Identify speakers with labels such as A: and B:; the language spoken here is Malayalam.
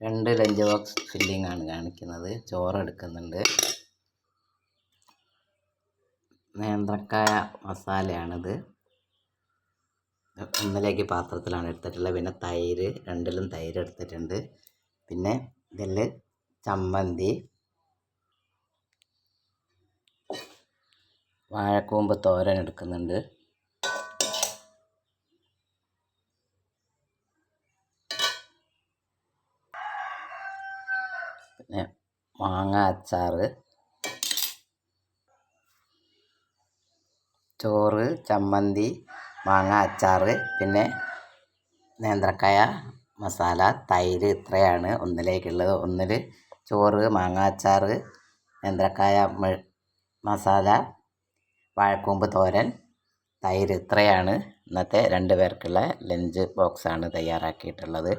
A: രണ്ട് ലഞ്ച് ബോക്സ് ഫില്ലിംഗ് ആണ് കാണിക്കുന്നത്. ചോറ് എടുക്കുന്നുണ്ട്. നേന്ത്രക്കായ മസാലയാണിത്. ഒന്നിലേക്ക് പാത്രത്തിലാണ് എടുത്തിട്ടുള്ളത്. പിന്നെ തൈര്, രണ്ടിലും തൈര് എടുത്തിട്ടുണ്ട്. പിന്നെ ഇതിൽ ചമ്മന്തി, വാഴക്കൂമ്പ് തോരൻ എടുക്കുന്നുണ്ട്. പിന്നെ മാങ്ങ അച്ചാർ, ചോറ്, ചമ്മന്തി, മാങ്ങ അച്ചാർ, പിന്നെ നേന്ത്രക്കായ മസാല, തൈര്, ഇത്രയാണ് ഒന്നിലേക്കുള്ളത്. ഒന്നിൽ ചോറ്, മാങ്ങ അച്ചാർ, നേന്ത്രക്കായ മസാല, വാഴക്കൂമ്പ് തോരൻ, തൈര്, ഇത്രയാണ് ഇന്നത്തെ 2 പേർക്കുള്ള ലഞ്ച് ബോക്സാണ് തയ്യാറാക്കിയിട്ടുള്ളത്.